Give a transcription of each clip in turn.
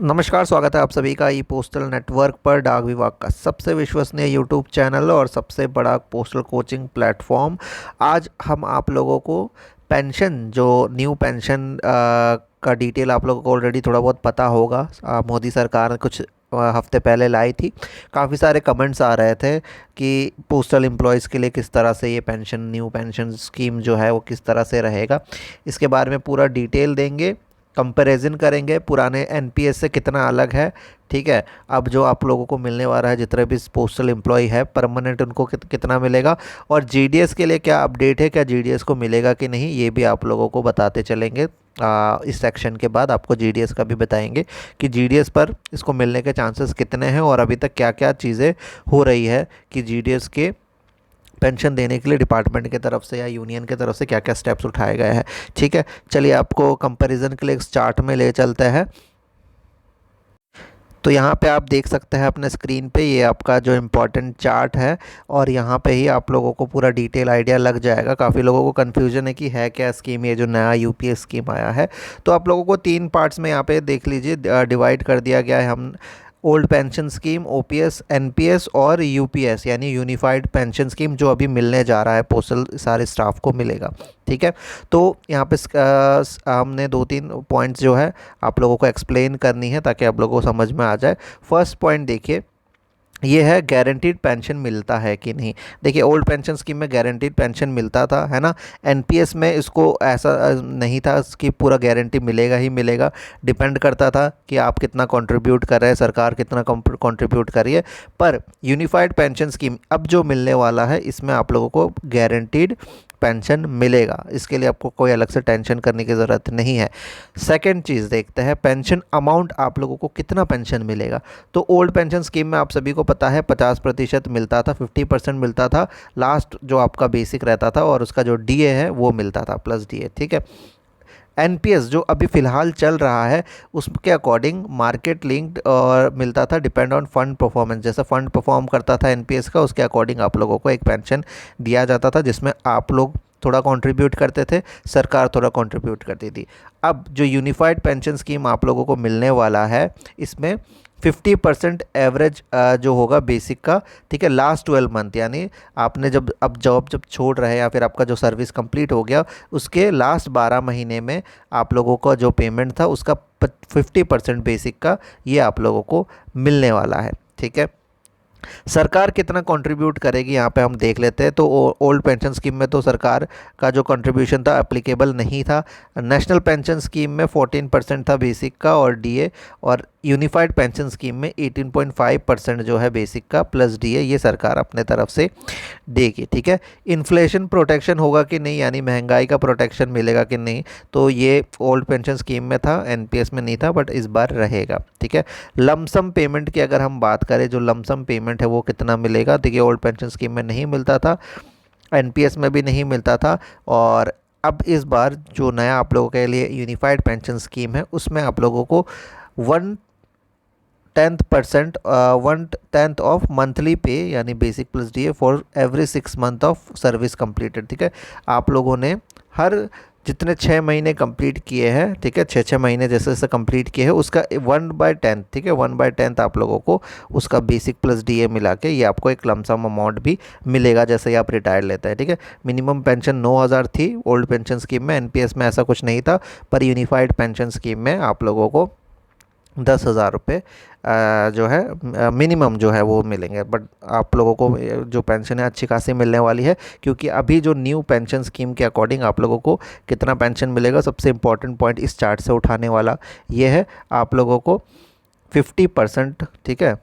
नमस्कार, स्वागत है आप सभी का ई पोस्टल नेटवर्क पर डाक विभाग का सबसे विश्वसनीय यूट्यूब चैनल और सबसे बड़ा पोस्टल कोचिंग प्लेटफॉर्म। आज हम आप लोगों को पेंशन जो न्यू पेंशन का डिटेल आप लोगों को ऑलरेडी थोड़ा बहुत पता होगा। मोदी सरकार ने कुछ हफ्ते पहले लाई थी। काफ़ी सारे कमेंट्स आ रहे थे कि पोस्टल एम्प्लॉयज़ के लिए किस तरह से ये पेंशन न्यू पेंशन स्कीम जो है वो किस तरह से रहेगा, इसके बारे में पूरा डिटेल देंगे। कंपैरिजन करेंगे पुराने एनपीएस से कितना अलग है। ठीक है, अब जो आप लोगों को मिलने वाला है जितने भी पोस्टल एम्प्लॉय है परमानेंट उनको कितना मिलेगा, और जीडीएस के लिए क्या अपडेट है, क्या जीडीएस को मिलेगा कि नहीं, ये भी आप लोगों को बताते चलेंगे। इस सेक्शन के बाद आपको जीडीएस का भी बताएंगे कि जीडीएस पर इसको मिलने के चांसेस कितने हैं और अभी तक क्या क्या चीज़ें हो रही है कि जीडीएस के पेंशन देने के लिए डिपार्टमेंट की तरफ से या यूनियन की तरफ से क्या क्या स्टेप्स उठाए गए हैं। ठीक है, चलिए आपको कंपैरिजन के लिए इस चार्ट में ले चलते हैं। तो यहाँ पे आप देख सकते हैं अपने स्क्रीन पे, ये आपका जो इम्पोर्टेंट चार्ट है और यहाँ पे ही आप लोगों को पूरा डिटेल आइडिया लग जाएगा। काफ़ी लोगों को कन्फ्यूजन है कि है क्या स्कीम, ये जो नया यूपीएस स्कीम आया है। तो आप लोगों को 3 पार्ट्स में यहाँ पे देख लीजिए डिवाइड कर दिया गया है। हम old pension scheme, OPS, NPS और यूपीएस यानी यूनिफाइड पेंशन स्कीम जो अभी मिलने जा रहा है पोस्टल सारे स्टाफ को मिलेगा। ठीक है, तो यहाँ पे हमने 2-3 पॉइंट्स जो है आप लोगों को एक्सप्लेन करनी है ताकि आप लोगों को समझ में आ जाए। फर्स्ट पॉइंट देखिए, ये है गारंटीड पेंशन मिलता है कि नहीं। देखिए ओल्ड पेंशन स्कीम में गारंटीड पेंशन मिलता था, है ना। एनपीएस में इसको ऐसा नहीं था कि पूरा गारंटी मिलेगा ही मिलेगा। डिपेंड करता था कि आप कितना कंट्रीब्यूट कर रहे हैं, सरकार कितना कंट्रीब्यूट कर रही है। पर यूनिफाइड पेंशन स्कीम अब जो मिलने वाला है इसमें आप लोगों को गारंटीड पेंशन मिलेगा। इसके लिए आपको कोई अलग से टेंशन करने की ज़रूरत नहीं है। सेकंड चीज़ देखते हैं, पेंशन अमाउंट आप लोगों को कितना पेंशन मिलेगा। तो ओल्ड पेंशन स्कीम में आप सभी को पता है 50% मिलता था, 50% मिलता था लास्ट जो आपका बेसिक रहता था, और उसका जो डीए है वो मिलता था प्लस डीए। ठीक है, एनपीएस जो अभी फ़िलहाल चल रहा है उसके अकॉर्डिंग मार्केट लिंक्ड और मिलता था, डिपेंड ऑन फंड परफॉर्मेंस। जैसा फंड परफॉर्म करता था एनपीएस का उसके अकॉर्डिंग आप लोगों को एक पेंशन दिया जाता था, जिसमें आप लोग थोड़ा कंट्रीब्यूट करते थे, सरकार थोड़ा कंट्रीब्यूट करती थी। अब जो यूनिफाइड पेंशन स्कीम आप लोगों को मिलने वाला है इसमें 50% एवरेज जो होगा बेसिक का। ठीक है, लास्ट 12 मंथ यानी आपने जब अब जॉब जब छोड़ रहे हैं या फिर आपका जो सर्विस कंप्लीट हो गया उसके लास्ट 12 महीने में आप लोगों का जो पेमेंट था उसका 50% बेसिक का ये आप लोगों को मिलने वाला है। ठीक है, सरकार कितना कंट्रीब्यूट करेगी यहाँ पे हम देख लेते हैं। तो ओल्ड पेंशन स्कीम में तो सरकार का जो कंट्रीब्यूशन था एप्लीकेबल नहीं था। नेशनल पेंशन स्कीम में 14% था बेसिक का और डीए, और यूनिफाइड पेंशन स्कीम में 18.5% जो है बेसिक का प्लस डीए ये सरकार अपने तरफ से देगी। ठीक है, इन्फ्लेशन प्रोटेक्शन होगा कि नहीं, यानी महंगाई का प्रोटेक्शन मिलेगा कि नहीं, तो ये ओल्ड पेंशन स्कीम में था, एनपीएस में नहीं था, बट इस बार रहेगा। ठीक है, लमसम पेमेंट की अगर हम बात करें, जो लमसम पेमेंट है वो कितना मिलेगा। देखिए ओल्ड पेंशन स्कीम में नहीं मिलता था, एनपीएस में भी नहीं मिलता था, और अब इस बार जो नया आप लोगों के लिए यूनिफाइड पेंशन स्कीम है उसमें आप लोगों को 1/10 ऑफ मंथली पे यानी basic plus DA for every 6 month of service completed. ठीक है, आप लोगों ने हर जितने 6 महीने कंप्लीट किए हैं, ठीक है, 6 महीने जैसे जैसे कंप्लीट किए हैं उसका 1/10, ठीक है, 1/10 आप लोगों को उसका बेसिक प्लस डीए मिला के ये आपको एक लमसम अमाउंट भी मिलेगा जैसे ही आप रिटायर लेते हैं। ठीक है, मिनिमम पेंशन 9,000 थी ओल्ड पेंशन स्कीम में, एनपीएस में ऐसा कुछ नहीं था, पर यूनिफाइड पेंशन स्कीम में आप लोगों को 10,000 रुपये जो है मिनिमम जो है वो मिलेंगे। बट आप लोगों को जो पेंशन है अच्छी खासी मिलने वाली है, क्योंकि अभी जो न्यू पेंशन स्कीम के अकॉर्डिंग आप लोगों को कितना पेंशन मिलेगा, सबसे इम्पॉर्टेंट पॉइंट इस चार्ट से उठाने वाला ये है, आप लोगों को 50%, ठीक है,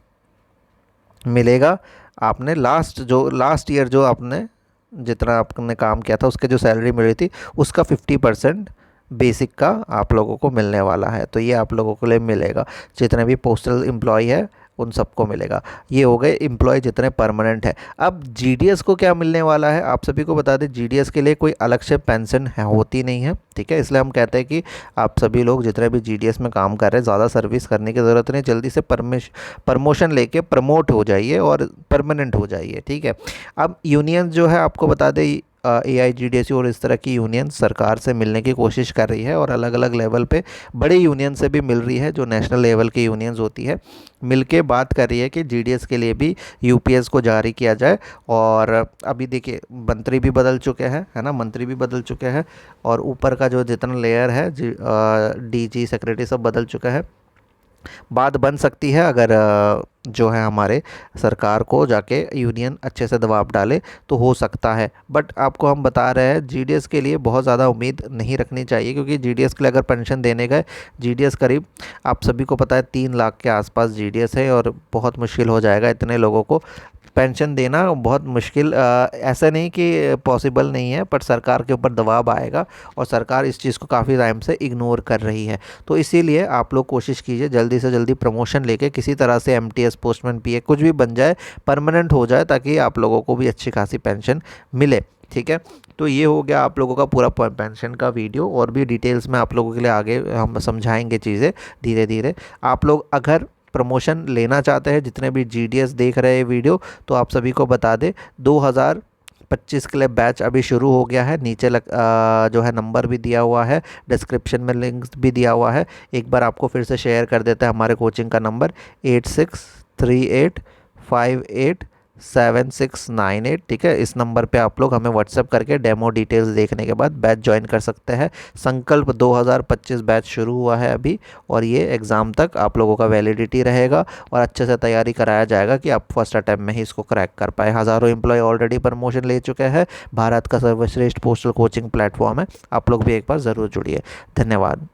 मिलेगा। आपने लास्ट ईयर जो आपने जितना आपने काम किया था उसके जो सैलरी मिली थी उसका 50% बेसिक का आप लोगों को मिलने वाला है। तो ये आप लोगों के लिए मिलेगा, जितने भी पोस्टल एम्प्लॉय है उन सबको मिलेगा। ये हो गए एम्प्लॉय जितने परमानेंट है। अब जीडीएस को क्या मिलने वाला है, आप सभी को बता दें जीडीएस के लिए कोई अलग से पेंशन होती नहीं है। ठीक है, इसलिए हम कहते हैं कि आप सभी लोग जितने भी जीडीएस में काम कर रहे हैं ज़्यादा सर्विस करने की ज़रूरत नहीं, जल्दी से प्रमोशन लेके प्रमोट हो जाइए और परमानेंट हो जाइए। ठीक है, अब यूनियन जो है आपको बता दें AIGDSU और इस तरह की यूनियन सरकार से मिलने की कोशिश कर रही है और अलग अलग लेवल पे बड़े यूनियन से भी मिल रही है, जो नेशनल लेवल की यूनियंस होती है, मिलके बात कर रही है कि GDS के लिए भी UPS को जारी किया जाए। और अभी देखिए मंत्री भी बदल चुके हैं, है ना, मंत्री भी बदल चुके हैं और ऊपर का जो जितना लेयर है DG सेक्रेटरी सब बदल चुका है। बात बन सकती है अगर जो है हमारे सरकार को जाके यूनियन अच्छे से दबाव डाले तो हो सकता है। बट आपको हम बता रहे हैं GDS के लिए बहुत ज़्यादा उम्मीद नहीं रखनी चाहिए, क्योंकि GDS के लिए अगर पेंशन देने गए, GDS करीब आप सभी को पता है 3 लाख के आसपास GDS है और बहुत मुश्किल हो जाएगा इतने लोगों को पेंशन देना, बहुत मुश्किल। ऐसा नहीं कि पॉसिबल नहीं है, पर सरकार के ऊपर दबाव आएगा और सरकार इस चीज़ को काफ़ी टाइम से इग्नोर कर रही है। तो इसीलिए आप लोग कोशिश कीजिए जल्दी से जल्दी प्रमोशन लेके किसी तरह से MTS पोस्टमैन PA कुछ भी बन जाए, परमानेंट हो जाए, ताकि आप लोगों को भी अच्छी खासी पेंशन मिले। ठीक है, तो ये हो गया आप लोगों का पूरा पेंशन का वीडियो। और भी डिटेल्स में आप लोगों के लिए आगे हम समझाएंगे चीज़ें धीरे धीरे। आप लोग अगर प्रमोशन लेना चाहते हैं, जितने भी GDS देख रहे हैं वीडियो, तो आप सभी को बता दें 2025 के लिए बैच अभी शुरू हो गया है। नीचे जो है नंबर भी दिया हुआ है, डिस्क्रिप्शन में लिंक भी दिया हुआ है। एक बार आपको फिर से शेयर कर देते हैं हमारे कोचिंग का नंबर 8638587698। ठीक है, इस नंबर पे आप लोग हमें व्हाट्सएप करके डेमो डिटेल्स देखने के बाद बैच ज्वाइन कर सकते हैं। संकल्प 2025 बैच शुरू हुआ है अभी, और ये एग्ज़ाम तक आप लोगों का वैलिडिटी रहेगा और अच्छे से तैयारी कराया जाएगा कि आप फर्स्ट अटैम्प्ट में ही इसको क्रैक कर पाए। हज़ारों एम्प्लॉय ऑलरेडी प्रमोशन ले चुके हैं। भारत का सर्वश्रेष्ठ पोस्टल कोचिंग प्लेटफॉर्म है, आप लोग भी एक बार ज़रूर जुड़िए। धन्यवाद।